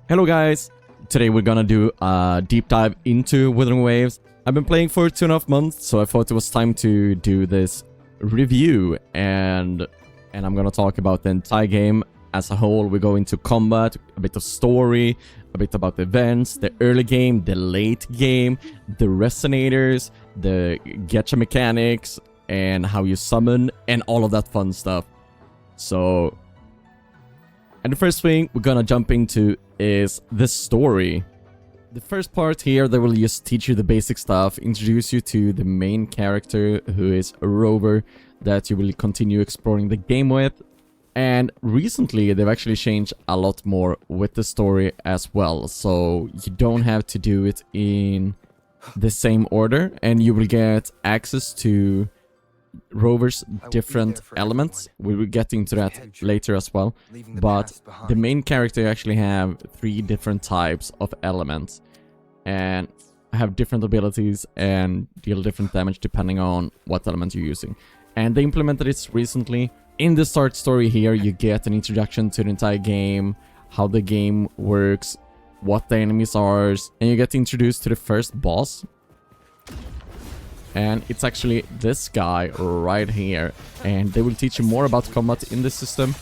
Hello guys! Today we're gonna do a deep dive into Wuthering Waves. I've been playing for 2.5 months, so I thought it was time to do this review and I'm gonna talk about the entire game as a whole. We go into combat, a bit of story, a bit about the events, the early game, the late game, the Resonators, the Gacha mechanics, and how you summon, and all of that fun stuff. So, and the first thing we're gonna jump into is the story. The first part here, they will just teach you the basic stuff, introduce you to the main character, who is a rover that you will continue exploring the game with. And recently, they've actually changed a lot more with the story as well, so you don't have to do it in the same order, and you will get access to Rover's different elements. We will get into that later as well, but the main character actually have 3 different types of elements and have different abilities and deal different damage depending on what element you're using. And they implemented it recently. In the start story here, you get an introduction to the entire game, how the game works, what the enemies are, and you get introduced to the first boss. And it's actually this guy right here. And they will teach you more about combat in this system.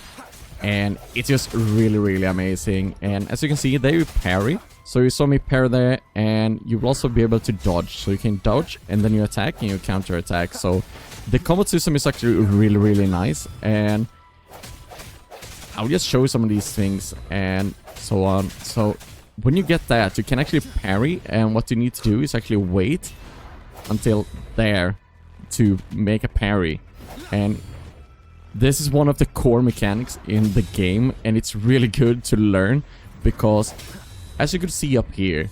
And it's just really amazing. And as you can see, they parry. So you saw me parry there. And you will also be able to dodge. So you can dodge and then you attack and you counter attack. So the combat system is actually really nice. And I'll just show you some of these things and so on. So when you get that, you can actually parry. And what you need to do is actually wait until there to make a parry. And this is one of the core mechanics in the game, and it's really good to learn because as you could see up here,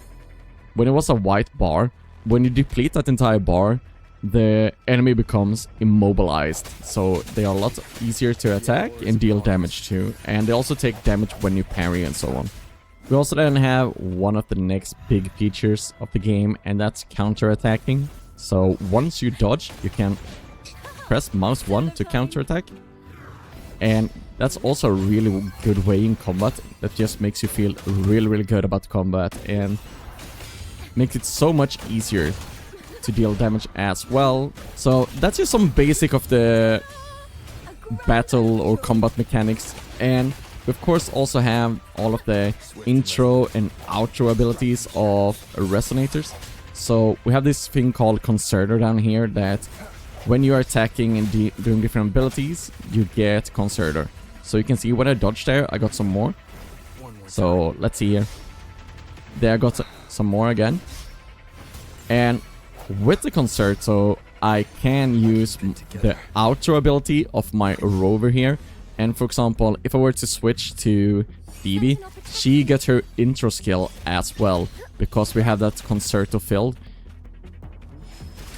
when it was a white bar, when you deplete that entire bar, the enemy becomes immobilized, so they are a lot easier to attack and deal damage to, and they also take damage when you parry and so on. We also then have one of the next big features of the game, and that's counter-attacking. So once you dodge, you can press mouse 1 to counter-attack. And that's also a really good way in combat that just makes you feel really good about combat and makes it so much easier to deal damage as well. So that's just some basic of the battle or combat mechanics. And we of course also have all of the intro and outro abilities of Resonators. So we have this thing called Concertor down here that when you are attacking and doing different abilities, you get Concertor. So you can see when I dodged there, I got some more. So let's see here. There I got some more again. And with the Concerto, I can use the outro ability of my rover here. And for example, if I were to switch to Phoebe, she gets her intro skill as well, because we have that Concerto filled.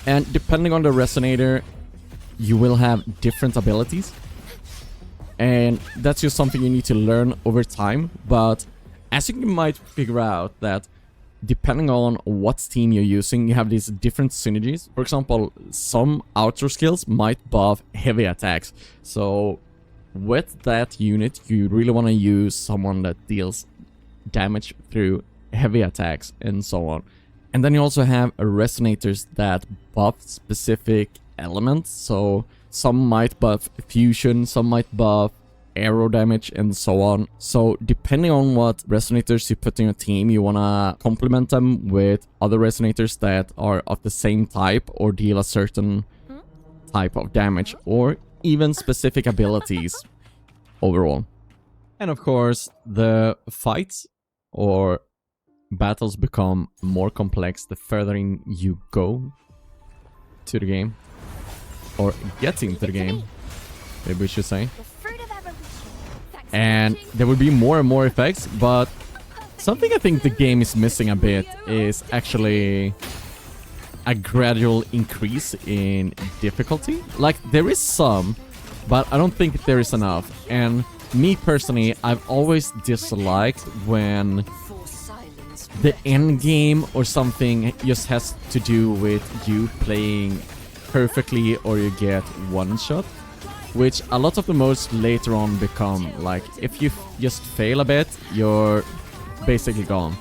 And depending on the Resonator, you will have different abilities. And that's just something you need to learn over time. But as you might figure out that depending on what team you're using, you have these different synergies. For example, some outro skills might buff heavy attacks. So with that unit, you really want to use someone that deals damage through heavy attacks and so on. And then you also have Resonators that buff specific elements. So some might buff fusion, some might buff arrow damage and so on. So depending on what Resonators you put in your team, you want to complement them with other Resonators that are of the same type or deal a certain type of damage or even specific abilities overall. And of course, the fights or battles become more complex the further in you go to the game, or get into the game, maybe we should say. And there will be more and more effects, but something I think the game is missing a bit is actually a gradual increase in difficulty. Like, there is some, but I don't think there is enough. And me personally, I've always disliked when the end game or something just has to do with you playing perfectly or you get one shot, which a lot of the modes later on become like, if you just fail a bit, your basically gone.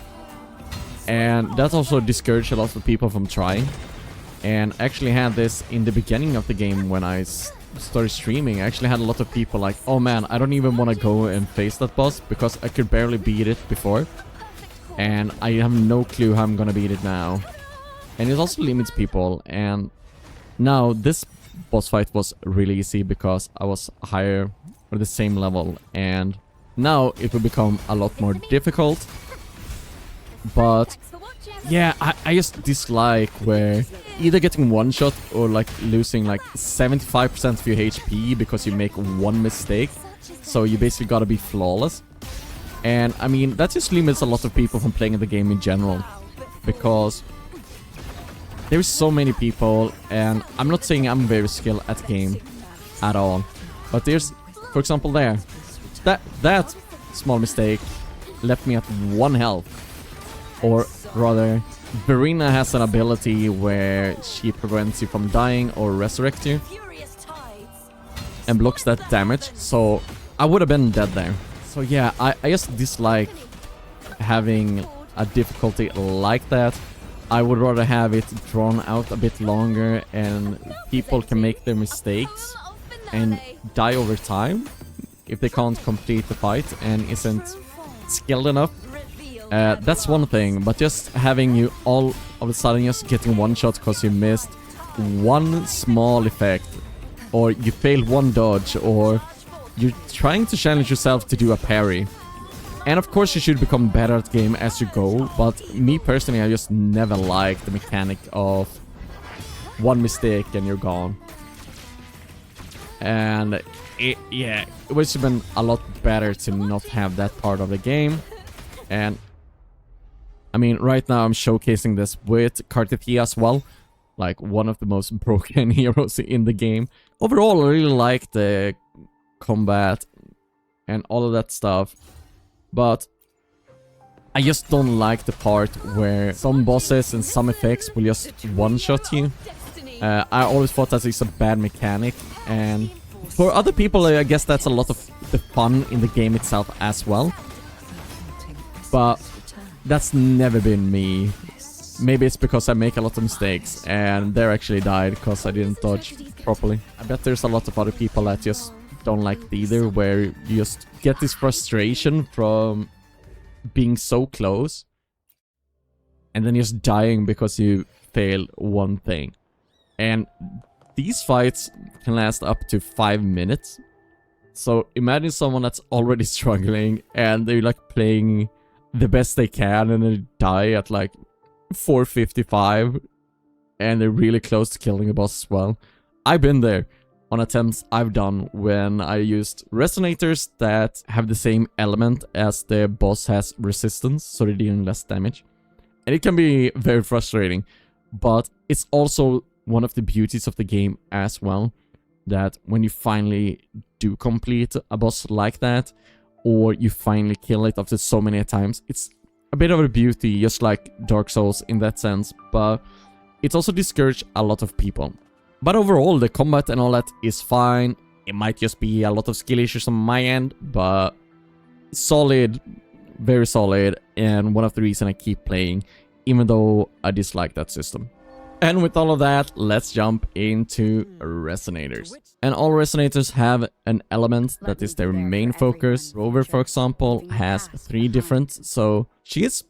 And that also discouraged a lot of people from trying. And I actually had this in the beginning of the game when I started streaming. I actually had a lot of people like, oh man, I don't even want to go and face that boss because I could barely beat it before. And I have no clue how I'm gonna beat it now. And it also limits people. And now this boss fight was really easy because I was higher or the same level. And now it will become a lot more difficult. But yeah, I just dislike where either getting one shot or like losing like 75% of your HP because you make one mistake. So you basically gotta be flawless. And I mean, that just limits a lot of people from playing the game in general. Because there's so many people, and I'm not saying I'm very skilled at the game at all. But there's, for example, there. That small mistake left me at 1 health. Or rather, Verena has an ability where she prevents you from dying or resurrect you. And blocks that damage, so I would have been dead there. So yeah, I just dislike having a difficulty like that. I would rather have it drawn out a bit longer and people can make their mistakes and die over time if they can't complete the fight and isn't skilled enough. That's one thing, but just having you all of a sudden just getting one shot because you missed one small effect, or you failed one dodge, or you're trying to challenge yourself to do a parry. And of course you should become better at the game as you go, but me personally, I just never liked the mechanic of one mistake and you're gone. And it would have been a lot better to not have that part of the game. And I mean, right now I'm showcasing this with Kartithia as well, like one of the most broken heroes in the game. Overall, I really like the combat and all of that stuff, but I just don't like the part where some bosses and some effects will just one-shot you. I always thought that is a bad mechanic, and for other people I guess that's a lot of the fun in the game itself as well. But that's never been me. Maybe it's because I make a lot of mistakes and they actually died because I didn't dodge properly. I bet there's a lot of other people that just don't like it either, where you just get this frustration from being so close and then just dying because you failed one thing. And these fights can last up to 5 minutes. So imagine someone that's already struggling and they're like playing the best they can and they die at like 4:55 and they're really close to killing a boss as well. I've been there on attempts I've done when I used Resonators that have the same element as the boss has resistance, so they're dealing less damage. And it can be very frustrating, but it's also one of the beauties of the game as well, that when you finally do complete a boss like that, or you finally kill it after so many times, it's a bit of a beauty, just like Dark Souls in that sense, but it's also discouraged a lot of people. But overall, the combat and all that is fine. It might just be a lot of skill issues on my end, but solid, very solid, and one of the reasons I keep playing, even though I dislike that system. And with all of that, let's jump into Resonators. And all Resonators have an element that is their main focus. Rover, for example, has 3 different, so she is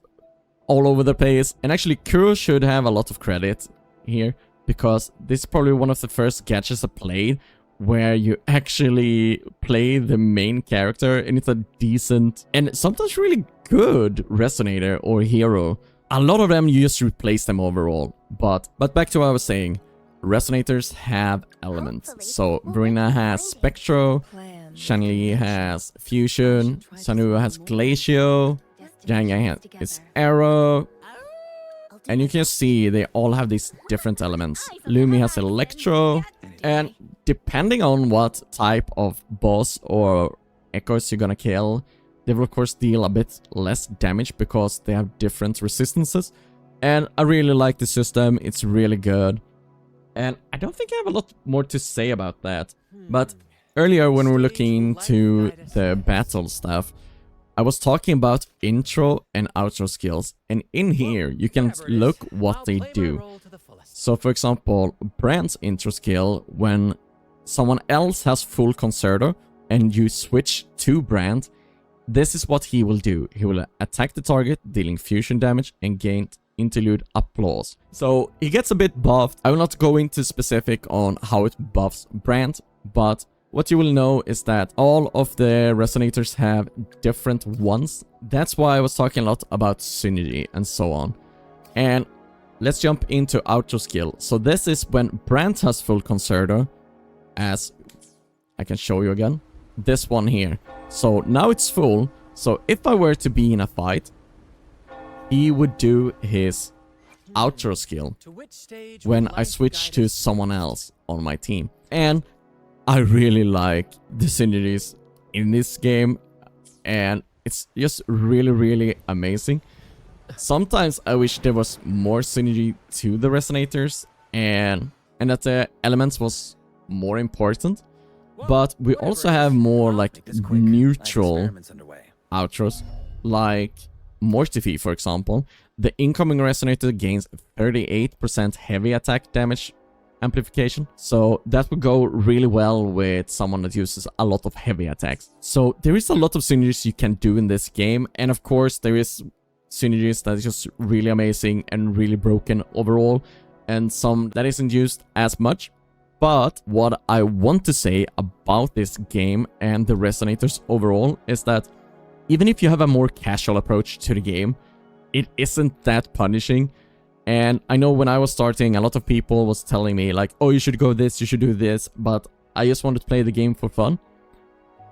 all over the place. And actually, Kuro should have a lot of credit here, because this is probably one of the first Gachas I played where you actually play the main character, and it's a decent and sometimes really good Resonator or hero. A lot of them, you just replace them overall. But back to what I was saying. Resonators have elements. So Verena has Spectro, Shanli has Fusion, Sanua has Glacio, Yang has its Arrow. And you can see they all have these different elements. Lumi has Electro. And depending on what type of boss or echoes you're gonna kill, they will of course deal a bit less damage because they have different resistances. And I really like the system, it's really good. And I don't think I have a lot more to say about that. But earlier when we were looking into the battle stuff, I was talking about intro and outro skills, and in here you can look what they do. So for example, Brand's intro skill, when someone else has full concerto and you switch to Brand, this is what he will do. He will attack the target, dealing fusion damage and gain interlude applause. So he gets a bit buffed. I will not go into specific on how it buffs Brand, but what you will know is that all of the Resonators have different ones. That's why I was talking a lot about synergy and so on. And let's jump into outro skill. So this is when Brand has full concerto, as I can show you again. This one here. So now it's full. So if I were to be in a fight, he would do his outro skill when I switch to someone else on my team. And I really like the synergies in this game, and it's just really amazing. Sometimes I wish there was more synergy to the Resonators and that the elements was more important. But we also have more like neutral outros, like Mortify, for example. The incoming Resonator gains 38% heavy attack damage amplification, so that would go really well with someone that uses a lot of heavy attacks. So there is a lot of synergies you can do in this game, and of course there is synergies that is just really amazing and really broken overall, and some that isn't used as much. But what I want to say about this game and the Resonators overall is that even if you have a more casual approach to the game, it isn't that punishing. And I know when I was starting, a lot of people was telling me like, oh, you should go this, you should do this, but I just wanted to play the game for fun.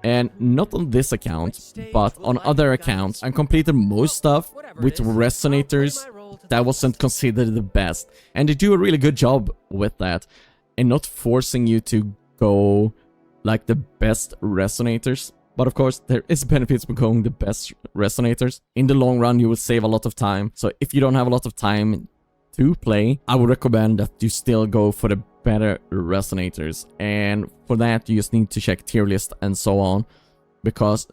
And not on this account, but on other accounts, I completed most stuff with Resonators that wasn't considered the best. And they do a really good job with that, and not forcing you to go like the best Resonators. But of course, there is benefits for going the best Resonators. In the long run, you will save a lot of time. So if you don't have a lot of time to play, I would recommend that you still go for the better Resonators. And for that, you just need to check tier list and so on, because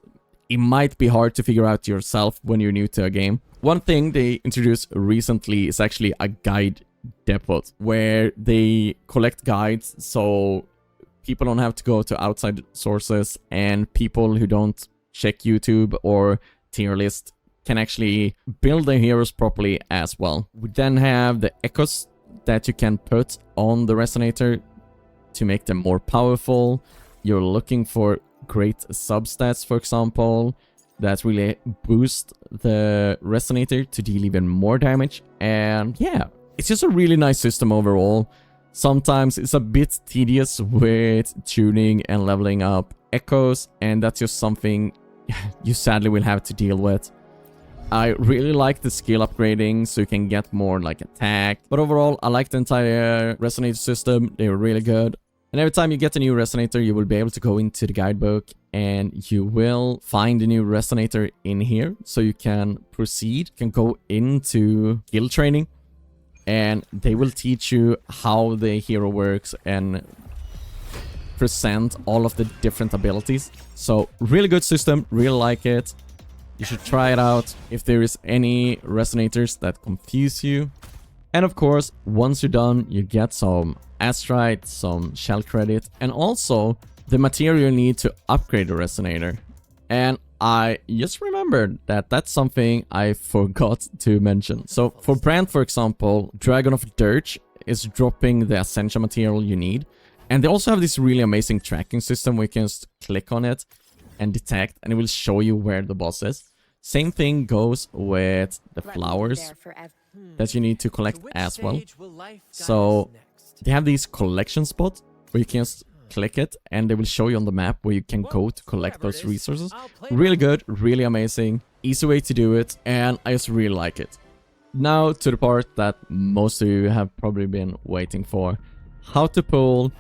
it might be hard to figure out yourself when you're new to a game. One thing they introduced recently is actually a guide depot, where they collect guides so people don't have to go to outside sources, and people who don't check YouTube or tier list can actually build their heroes properly as well. We then have the echoes that you can put on the Resonator to make them more powerful. You're looking for great substats, for example, that really boost the Resonator to deal even more damage. And yeah, it's just a really nice system overall. Sometimes it's a bit tedious with tuning and leveling up echoes, and that's just something you sadly will have to deal with. I really like the skill upgrading, so you can get more like attack. But overall, I like the entire Resonator system. They're really good. And every time you get a new Resonator, you will be able to go into the guidebook and you will find a new Resonator in here. So you can proceed, you can go into guild training, and they will teach you how the hero works and present all of the different abilities. So really good system, really like it. You should try it out if there is any Resonators that confuse you. And of course, once you're done, you get some Astrite, some shell credit, and also the material you need to upgrade the Resonator. And I just remembered that that's something I forgot to mention. So for Brand, for example, Dragon of Dirge is dropping the essential material you need. And they also have this really amazing tracking system where you can just click on it and detect, and it will show you where the boss is. Same thing goes with the flowers that you need to collect as well. So they have these collection spots where you can just click it and they will show you on the map where you can go to collect those resources. Really good, really amazing, easy way to do it, and I just really like it. Now to the part that most of you have probably been waiting for. How to pull,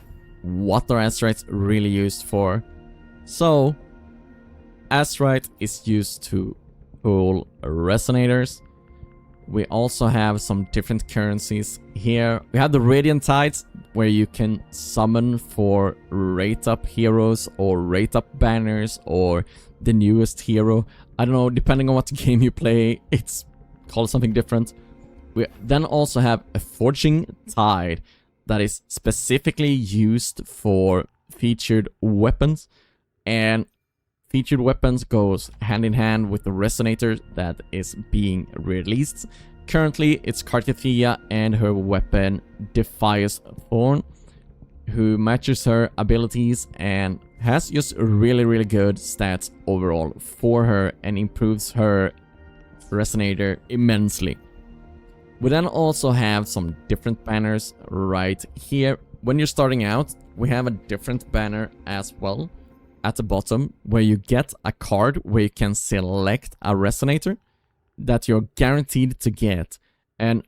what are Astrites really used for. So Astrite is used to pull Resonators. We also have some different currencies here. We have the Radiant Tides, where you can summon for rate up heroes or rate up banners or the newest hero. I don't know, depending on what game you play, it's called something different. We then also have a Forging Tide that is specifically used for featured weapons. And featured weapons goes hand in hand with the Resonator that is being released. Currently, it's Cartithia and her weapon Defias Thorn, who matches her abilities and has just really good stats overall for her and improves her Resonator immensely. We then also have some different banners right here. When you're starting out, we have a different banner as well at the bottom, where you get a card where you can select a Resonator that you're guaranteed to get. And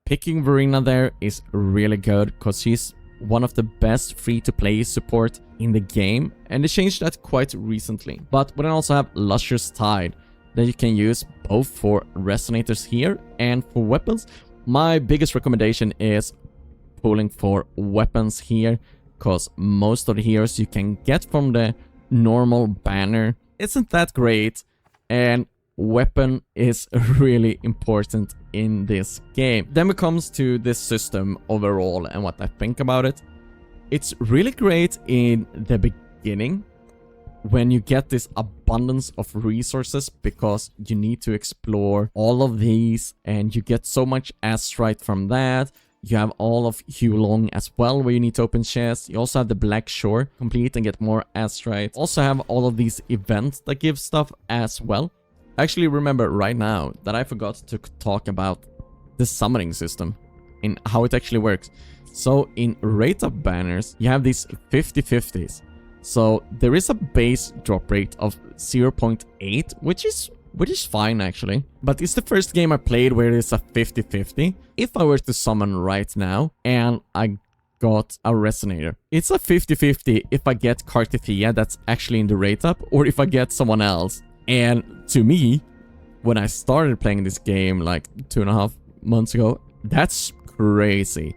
picking Verena there is really good because she's one of the best free-to-play support in the game, and they changed that quite recently. But we then also have Luscious Tide that you can use both for Resonators here and for weapons. My biggest recommendation is pulling for weapons here, because most of the heroes you can get from the normal banner isn't that great, and weapon is really important in this game. Then it comes to this system overall and what I think about it. It's really great in the beginning when you get this abundance of resources, because you need to explore all of these and you get so much Astrite from that. You have all of Hulong as well, where you need to open chests. You also have the Black Shore complete and get more Astrite. Also have all of these events that give stuff as well. I actually remember right now that I forgot to talk about the summoning system and how it actually works. So in rate up banners, you have these 50-50s. So there is a base drop rate of 0.8, which is fine actually. But it's the first game I played where it's a 50-50. If I were to summon right now and I got a Resonator, it's a 50-50 if I get Cartithia that's actually in the rate up, or if I get someone else. And to me, when I started playing this game like 2.5 months ago, that's crazy.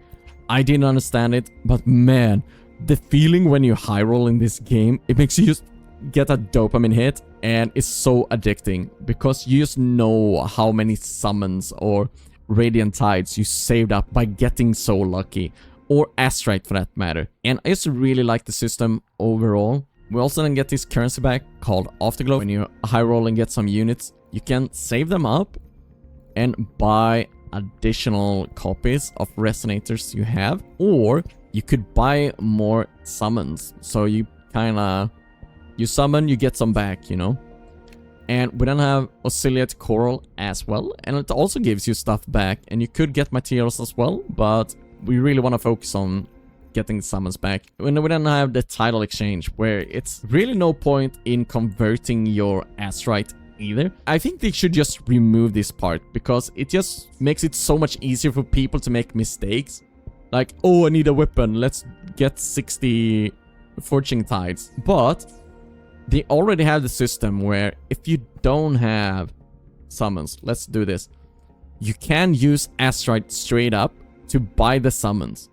I didn't understand it, but man, the feeling when you high roll in this game, it makes you just get a dopamine hit, and it's so addicting because you just know how many summons or Radiant Tides you saved up by getting so lucky, or Astrite for that matter. And I just really like the system overall. We also then get this currency back called Afterglow. When you high roll and get some units, you can save them up and buy additional copies of Resonators you have, or you could buy more summons. So you you summon, you get some back, you know. And we then have Oscillate Coral as well, and it also gives you stuff back, and you could get materials as well, but we really want to focus on getting the summons back. And we then have the title exchange, where it's really no point in converting your Astrite either. I think they should just remove this part, because it just makes it so much easier for people to make mistakes. Like, oh, I need a weapon, let's get 60 Forging Tides. But they already have the system where if you don't have summons, let's do this, you can use Astrite straight up to buy the summons.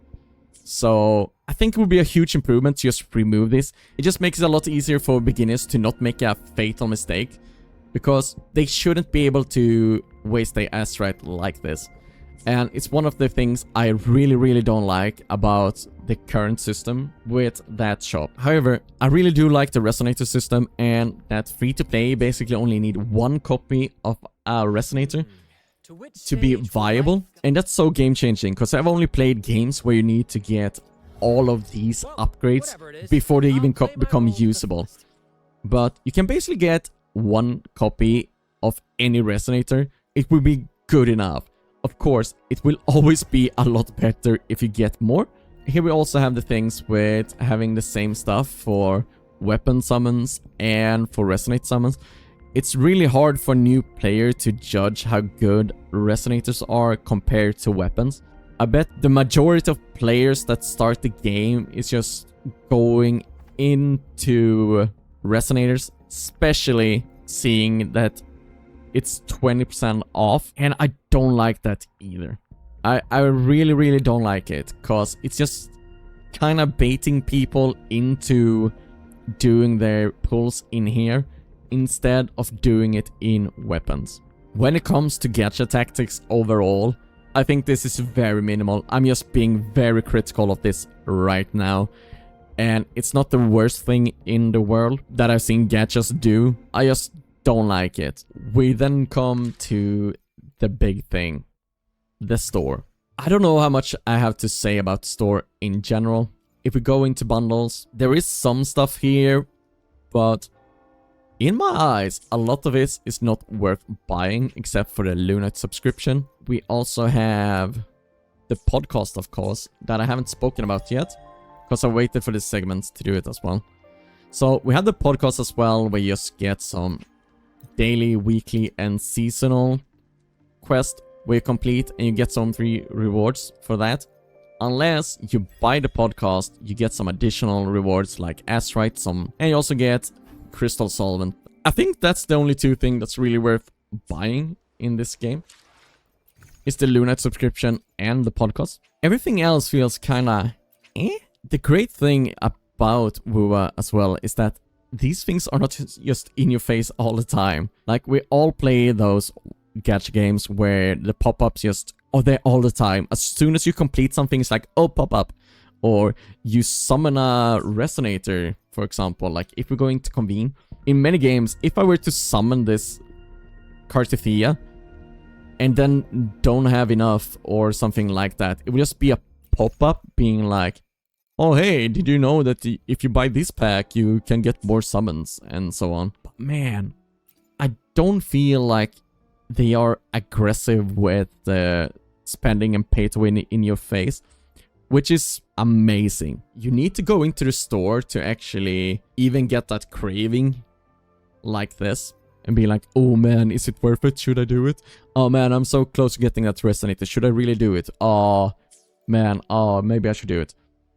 So I think it would be a huge improvement to just remove this. It just makes it a lot easier for beginners to not make a fatal mistake, because they shouldn't be able to waste their Astrite like this. And it's one of the things I really don't like about the current system with that shop. However, I really do like the Resonator system, and that free-to-play basically only need one copy of a Resonator to be viable. And that's so game-changing, because I've only played games where you need to get all of these upgrades before they even become usable. But you can basically get one copy of any Resonator. It will be good enough. Of course, it will always be a lot better if you get more. Here we also have the things with having the same stuff for weapon summons and for Resonate summons. It's really hard for new player to judge how good Resonators are compared to weapons. I bet the majority of players that start the game is just going into Resonators, especially seeing that it's 20% off, and I don't like that either. I really don't like it, because it's just kind of baiting people into doing their pulls in here, instead of doing it in weapons. When it comes to gacha tactics overall, I think this is very minimal. I'm just being very critical of this right now. And it's not the worst thing in the world that I've seen gachas do. I just don't like it. We then come to the big thing. The store. I don't know how much I have to say about the store in general. If we go into bundles, there is some stuff here, but in my eyes, a lot of it is not worth buying except for the Lunite subscription. We also have the podcast, of course, that I haven't spoken about yet, because I waited for this segment to do it as well. So we have the podcast as well, where you just get some daily, weekly, and seasonal quest where you complete and you get some free rewards for that. Unless you buy the podcast, you get some additional rewards like Astrite, and you also get Crystal Solvent. I think that's the only two things that's really worth buying in this game. It's the Lunite subscription and the podcast. Everything else feels kinda eh. The great thing about WoA as well is that these things are not just in your face all the time. Like, we all play those gacha games where the pop-ups just are there all the time. As soon as you complete something, it's like, oh, pop-up. Or you summon a Resonator, for example. Like, if we're going to convene, in many games, if I were to summon this Cartithia and then don't have enough or something like that, it would just be a pop-up being like, oh, hey, did you know that if you buy this pack, you can get more summons and so on. But man, I don't feel like they are aggressive with spending and pay to win in your face, which is amazing. You need to go into the store to actually even get that craving like this and be like, oh man, is it worth it? Should I do it? Oh man, I'm so close to getting that Resonator. Should I really do it? Oh man, oh, maybe I should do it.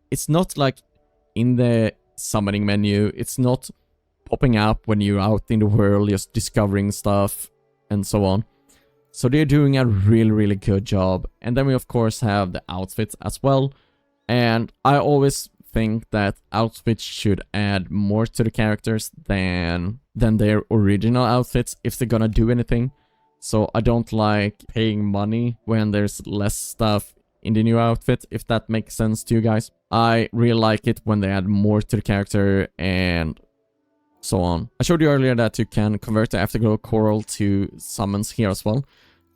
It's not like in the summoning menu. It's not popping up when you're out in the world just discovering stuff and so on. So they're doing a really, really good job. And then we of course have the outfits as well. And I always think that outfits should add more to the characters than their original outfits if they're gonna do anything. So I don't like paying money when there's less stuff in the new outfit, if that makes sense to you guys. I really like it when they add more to the character and so on. I showed you earlier that you can convert the Afterglow Coral to summons here as well.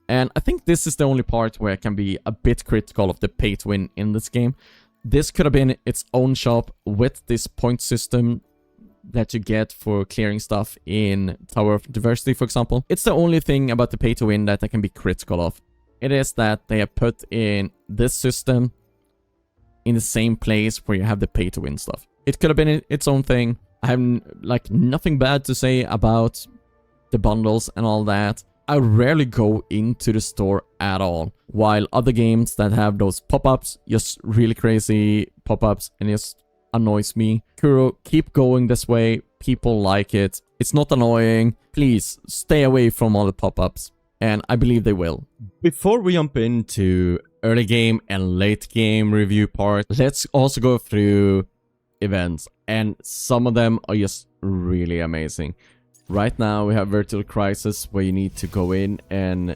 And I think this is the only part where I can be a bit critical of the pay to win in this game. This could have been its own shop with this point system that you get for clearing stuff in Tower of Diversity, for example. It's the only thing about the pay to win that I can be critical of. It is that they have put in this system in the same place where you have the pay to win stuff. It could have been its own thing. I have like nothing bad to say about the bundles and all that. I rarely go into the store at all, while other games that have those pop-ups, just really crazy pop-ups, and just annoys me. Kuro, keep going this way. People like it. It's not annoying. Please stay away from all the pop-ups, and I believe they will. Before we jump into early game and late game review part, let's also go through events, and some of them are just really amazing. Right now we have Vertical Crisis, where you need to go in and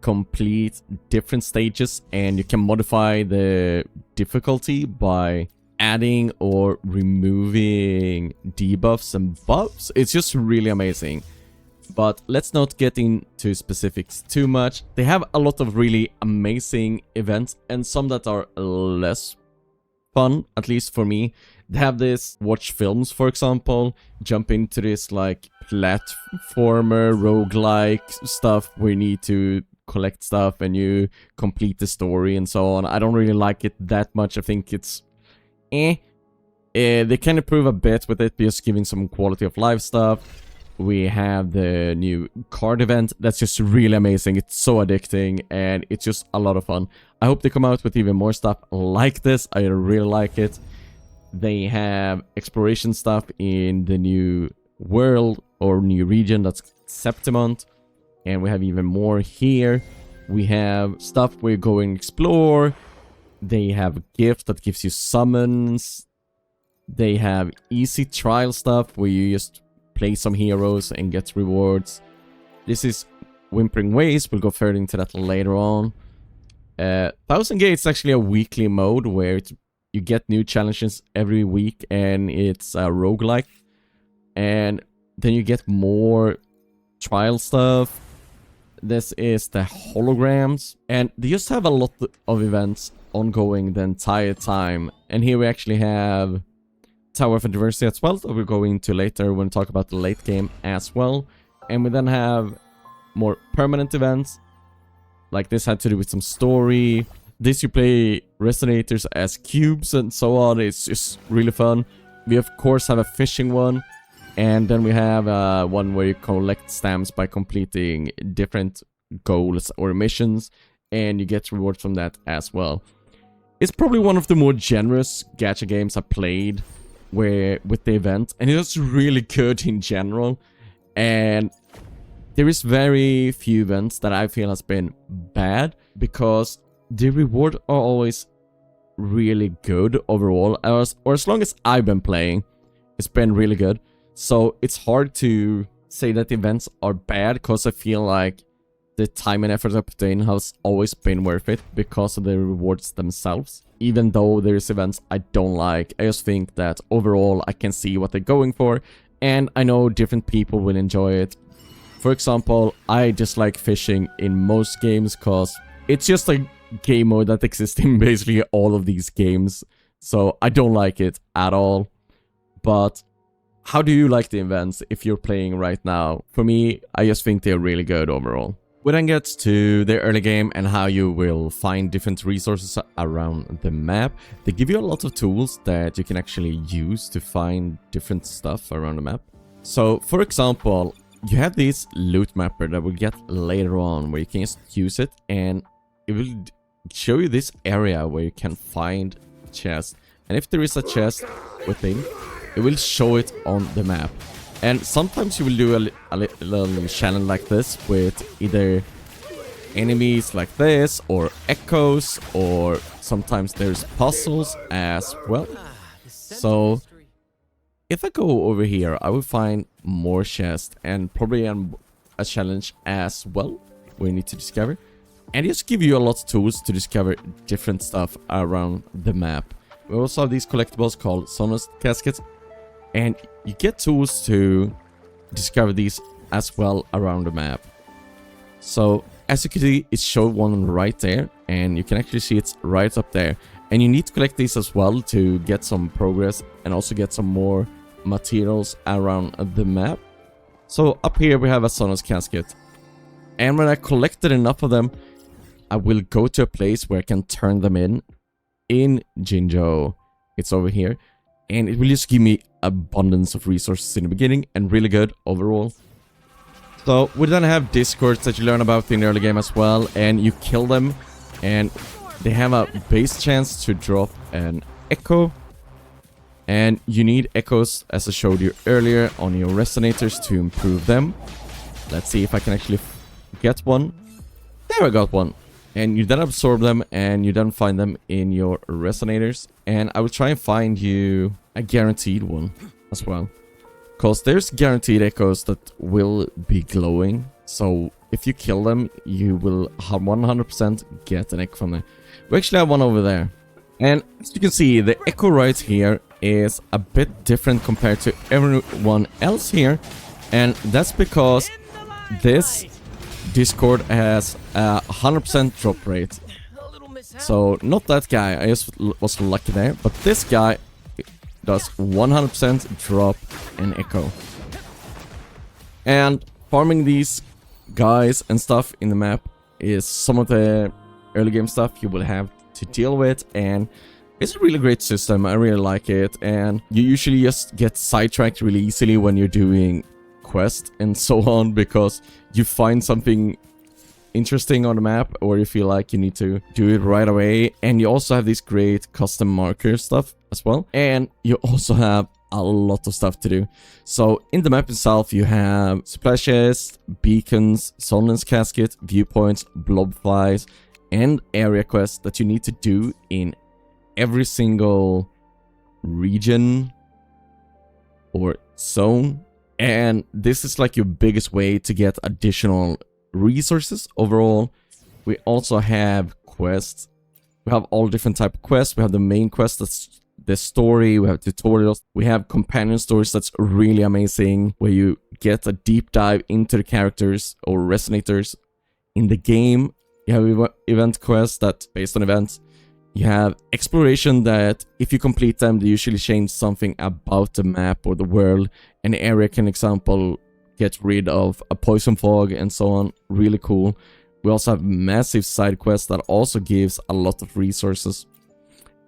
complete different stages, and you can modify the difficulty by adding or removing debuffs and buffs. It's just really amazing. But let's not get into specifics too much. They have a lot of really amazing events and some that are less fun, at least for me. They have this watch films, for example, jump into this like platformer roguelike stuff where you need to collect stuff and you complete the story and so on. I don't really like it that much. I think it's they can improve a bit with it, just giving some quality of life stuff. We have the new card event that's just really amazing. It's so addicting and it's just a lot of fun. I hope they come out with even more stuff like this. I really like it. They have exploration stuff in the new world or new region, that's Septimont. And we have even more here. We have stuff where you go and explore. They have a gift that gives you summons. They have easy trial stuff where you just play some heroes and get rewards. This is Whimpering Ways. We'll go further into that later on. Thousand Gates is actually a weekly mode where you get new challenges every week, and it's a roguelike. And then you get more trial stuff. This is the holograms, and they just have a lot of events ongoing the entire time. And here we actually have Tower of Adversity as well, that we'll go into later when we talk about the late game as well. And we then have more permanent events, like this had to do with some story. This you play Resonators as cubes and so on. It's just really fun. We of course have a fishing one. And then we have one where you collect stamps by completing different goals or missions, and you get rewards from that as well. It's probably one of the more generous gacha games I played with the event, and it's really good in general. And there is very few events that I feel has been bad, because the reward are always really good overall, or as long as I've been playing, it's been really good. So it's hard to say that the events are bad, because I feel like the time and effort I put in has always been worth it because of the rewards themselves. Even though there's events I don't like, I just think that overall I can see what they're going for, and I know different people will enjoy it. For example, I dislike fishing in most games because it's just a game mode that exists in basically all of these games. So I don't like it at all. But how do you like the events if you're playing right now? For me, I just think they're really good overall. We then get to the early game and how you will find different resources around the map. They give you a lot of tools that you can actually use to find different stuff around the map. So, for example, you have this loot mapper that we'll get later on, where you can just use it and it will show you this area where you can find chests. And if there is a chest within, it will show it on the map. And sometimes you will do a little challenge like this with either enemies like this, or echoes, or sometimes there's puzzles as well. So if I go over here, I will find more chests and probably a challenge as well where you need to discover. And just give you a lot of tools to discover different stuff around the map. We also have these collectibles called Sonos Caskets, and you get tools to discover these as well around the map. So as you can see, it's showed one right there, and you can actually see it's right up there. And you need to collect these as well to get some progress and also get some more materials around the map. So up here we have a Sonos Casket, and when I collected enough of them, I will go to a place where I can turn them in Jinzhou. It's over here, and it will just give me abundance of resources in the beginning, and really good overall. So we then have discords that you learn about in the early game as well, and you kill them, and they have a base chance to drop an echo. And you need echoes, as I showed you earlier, on your resonators to improve them. Let's see if I can actually get one. There, I got one. And you then absorb them, and you then find them in your resonators. And I will try and find you a guaranteed one as well, because there's guaranteed echoes that will be glowing. So if you kill them, you will 100% get an echo from them. We actually have one over there. And as you can see, the echo right here is a bit different compared to everyone else here. And that's because this Discord has a 100% drop rate. So not that guy, I just was lucky there. But this guy does 100% drop an echo. And farming these guys and stuff in the map is some of the early game stuff you will have to deal with, and it's a really great system. I really like it, and you usually just get sidetracked really easily when you're doing quests and so on, because you find something interesting on the map, or you feel like you need to do it right away. And you also have this great custom marker stuff as well, and you also have a lot of stuff to do. So in the map itself, you have splashes, beacons, Sunless Casket, viewpoints, blob flies, and area quests that you need to do in every single region or zone And this is like your biggest way to get additional resources overall. We also have quests. We have all different type of quests. We have the main quest, that's the story. We have tutorials. We have companion stories that's really amazing, where you get a deep dive into the characters or resonators in the game. You have event quests that based on events. You have exploration that if you complete them, they usually change something about the map or the world. An area can, example, get rid of a poison fog and so on. Really cool. We also have massive side quests that also gives a lot of resources.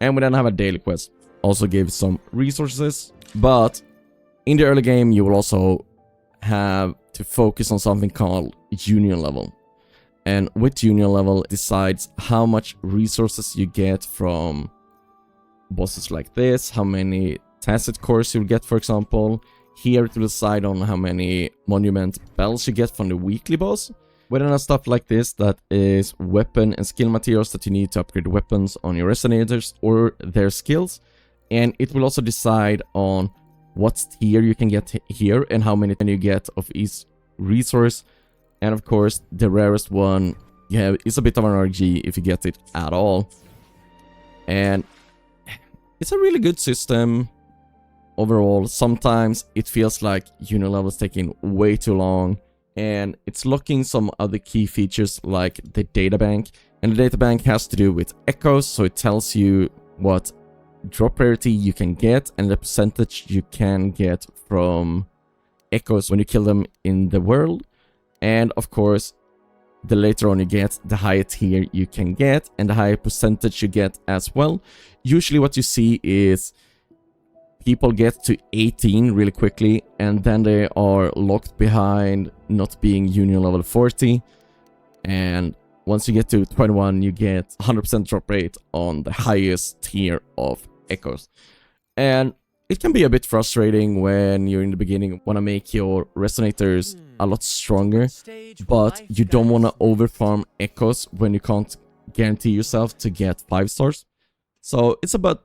And we then have a daily quest, also gives some resources. But in the early game, you will also have to focus on something called union level. And with union level, it decides how much resources you get from bosses like this, how many tacit cores you'll get, for example. Here to decide on how many monument bells you get from the weekly boss. We then have stuff like this that is weapon and skill materials that you need to upgrade weapons on your resonators or their skills. And it will also decide on what tier you can get here and how many you get of each resource. And of course, the rarest one you have is a bit of an RG if you get it at all. And it's a really good system overall. Sometimes it feels like union level is taking way too long. And it's locking some other key features like the databank. And the databank has to do with echoes, so it tells you what drop rarity you can get and the percentage you can get from echoes when you kill them in the world. And of course, the later on you get, the higher tier you can get and the higher percentage you get as well. Usually what you see is people get to 18 really quickly and then they are locked behind not being union level 40. And once you get to 21, you get 100% drop rate on the highest tier of echoes. And it can be a bit frustrating when you're in the beginning, want to make your resonators a lot stronger, but you don't want to overfarm echoes when you can't guarantee yourself to get 5 stars. So it's about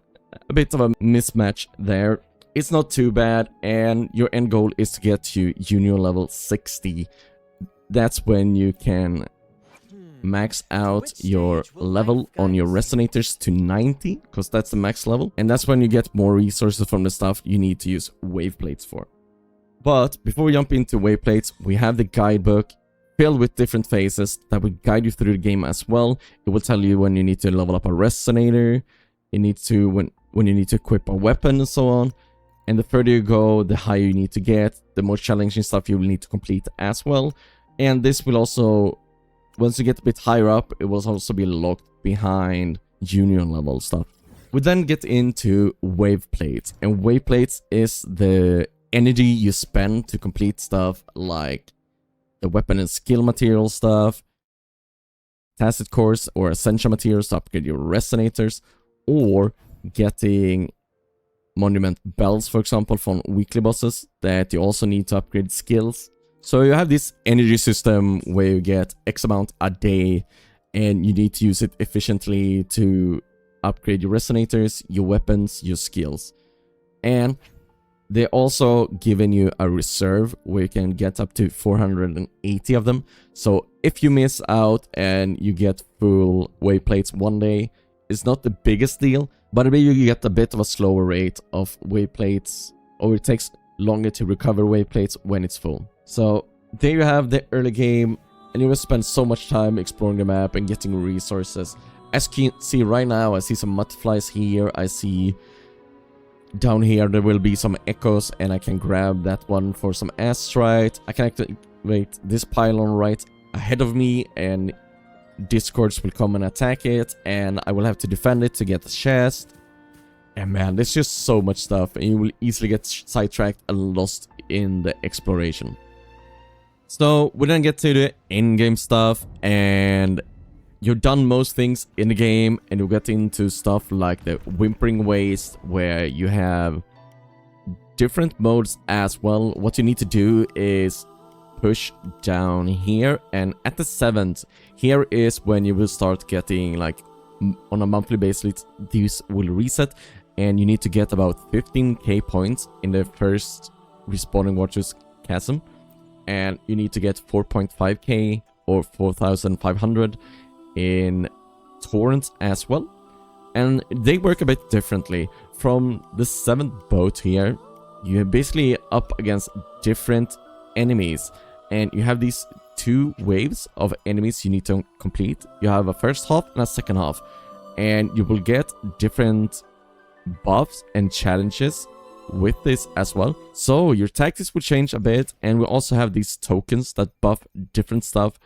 a bit of a mismatch there. It's not too bad, and your end goal is to get to union level 60. That's when you can max out your level on your resonators to 90, because that's the max level, and that's when you get more resources from the stuff you need to use wave plates for. But before we jump into wave plates, we have the guidebook filled with different phases that will guide you through the game as well. It will tell you when you need to level up a resonator, you need to when you need to equip a weapon and so on. And the further you go, the higher you need to get, the more challenging stuff you will need to complete as well. And this will also, once you get a bit higher up, it will also be locked behind union level stuff. We then get into wave plates, and wave plates is the energy you spend to complete stuff like the weapon and skill material stuff, tacit cores or essential materials to upgrade your resonators, or getting monument bells, for example, from weekly bosses that you also need to upgrade skills. So you have this energy system where you get X amount a day and you need to use it efficiently to upgrade your resonators, your weapons, your skills. And they also given you a reserve where you can get up to 480 of them. So if you miss out and you get full wave plates one day, it's not the biggest deal, but maybe you get a bit of a slower rate of wave plates, or it takes longer to recover wave plates when it's full. So there you have the early game, and you will spend so much time exploring the map and getting resources. As you can see right now, I see some mudflies here, I see down here there will be some echoes, and I can grab that one for some astrite. I can activate this pylon right ahead of me, and discords will come and attack it, and I will have to defend it to get the chest. And man, there's just so much stuff, and you will easily get sidetracked and lost in the exploration. So we then get to the in-game stuff, and you've done most things in the game, and you get into stuff like the Whimpering Waste, where you have different modes as well. What you need to do is push down here, and at the 7th, here is when you will start getting, like, on a monthly basis, these will reset, and you need to get about 15k points in the first respawning watchers chasm, and you need to get 4.5k or 4,500 in torrents as well. And they work a bit differently. From the 7th boat here, you're basically up against different enemies, and you have these 2 waves of enemies you need to complete. You have a first half and a second half, and you will get different buffs and challenges with this as well. So your tactics will change a bit, and we also have these tokens that buff different stuff,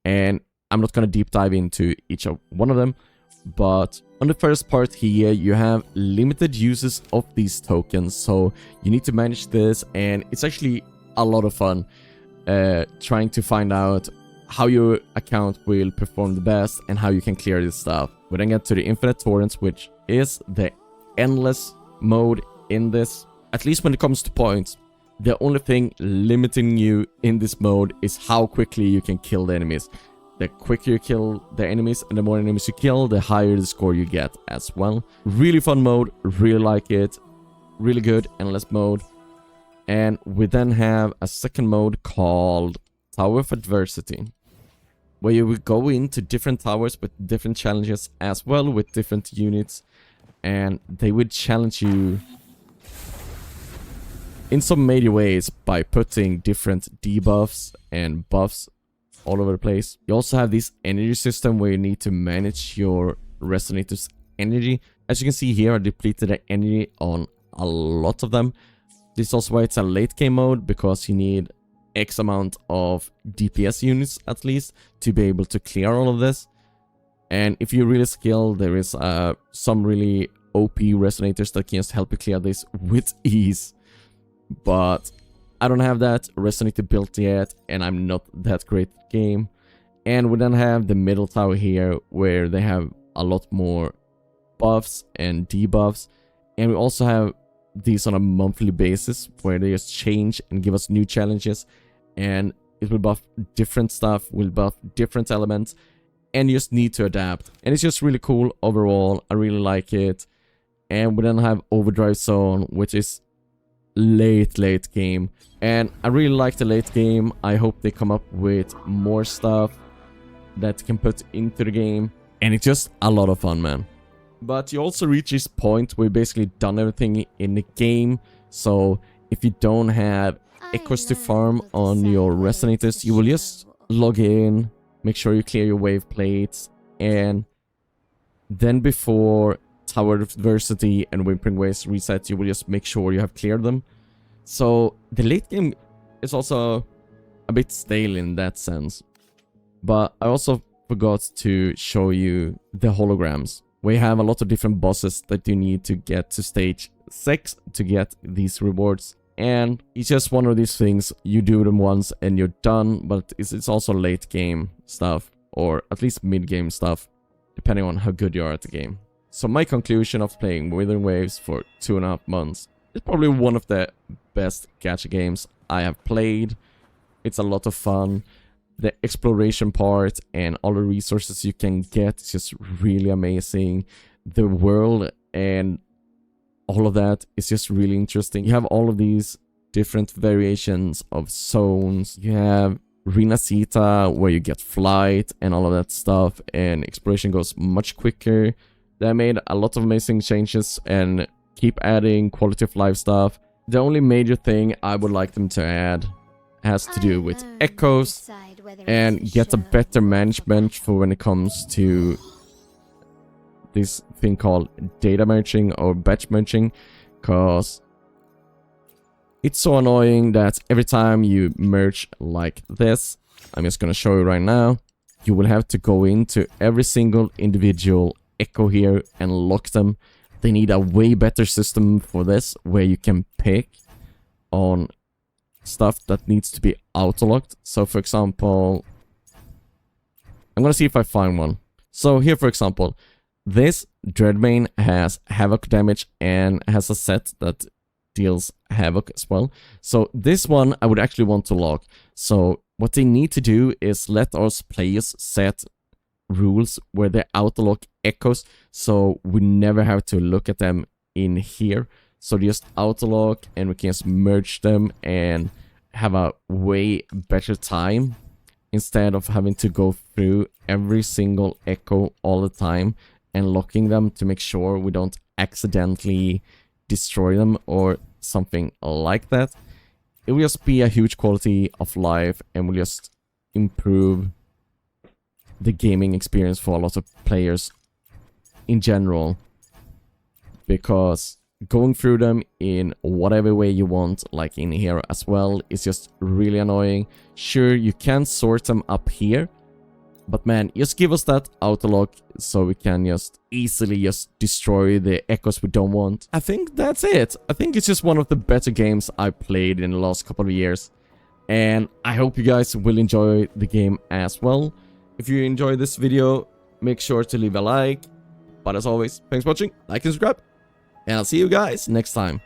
and I'm not going to deep dive into each of one of them. But on the first part here, you have limited uses of these tokens, so you need to manage this, and it's actually a lot of fun trying to find out how your account will perform the best and how you can clear this stuff. We then get to the infinite torrents, which is the endless mode in this. At least when it comes to points, the only thing limiting you in this mode is how quickly you can kill the enemies. The quicker you kill the enemies and the more enemies you kill, the higher the score you get as well. Really fun mode, really like it. Really good endless mode. And we then have a second mode called Tower of Adversity, where you will go into different towers with different challenges as well, with different units, and they would challenge you in some major ways by putting different debuffs and buffs all over the place. You also have this energy system where you need to manage your Resonators' energy. As you can see here, I depleted the energy on a lot of them. This is also why it's a late game mode, because you need X amount of DPS units at least to be able to clear all of this. And if you're really skilled, there is some really OP Resonators that can just help you clear this with ease. But I don't have that Resonator built yet, and I'm not that great at the game. And we then have the middle tower here, where they have a lot more buffs and debuffs. And we also have these on a monthly basis, where they just change and give us new challenges. And it will buff different stuff, will buff different elements, and you just need to adapt. And it's just really cool overall. I really like it. And we then have Overdrive Zone, which is late game, and I really like the late game. I hope they come up with more stuff that can put into the game, and it's just a lot of fun, man. But you also reach this point where you basically done everything in the game. So if you don't have echoes to farm on your Resonators, you will just log in, make sure you clear your wave plates, and then before Tower of Adversity and Whimpering Waves reset, you will just make sure you have cleared them. So the late game is also a bit stale in that sense. But I also forgot to show you the holograms. We have a lot of different bosses that you need to get to stage 6 to get these rewards. And it's just one of these things, you do them once and you're done, but it's also late game stuff, or at least mid game stuff, depending on how good you are at the game. So my conclusion of playing Wuthering Waves for 2.5 months is probably one of the best gacha games I have played. It's a lot of fun. The exploration part and all the resources you can get is just really amazing. The world and all of that is just really interesting. You have all of these different variations of zones. You have Rinasita, where you get flight and all of that stuff, and exploration goes much quicker. They made a lot of amazing changes and keep adding quality of life stuff. The only major thing I would like them to add has to do with echoes and get a better management for when it comes to this thing called data merging or batch merging, because it's so annoying that every time you merge like this, I'm just gonna show you right now, you will have to go into every single individual echo here and lock them. They need a way better system for this, where you can pick on stuff that needs to be auto-locked. So for example, I'm gonna see if I find one. So here, for example, this Dreadmane has Havoc damage and has a set that deals Havoc as well. So this one I would actually want to lock. So what they need to do is let us players set rules where they auto-lock echoes, so we never have to look at them in here. So just auto-lock and we can just merge them, and have a way better time instead of having to go through every single echo all the time and locking them to make sure we don't accidentally destroy them or something like that. It will just be a huge quality of life and will just improve the gaming experience for a lot of players in general, because going through them in whatever way you want, like in here as well, is just really annoying. Sure, you can sort them up here, but man, just give us that auto-lock so we can just easily just destroy the echoes we don't want. I think that's it. I think it's just one of the better games I played in the last couple of years, and I hope you guys will enjoy the game as well. If you enjoyed this video, make sure to leave a like. But as always, thanks for watching, like and subscribe, and I'll see you guys next time.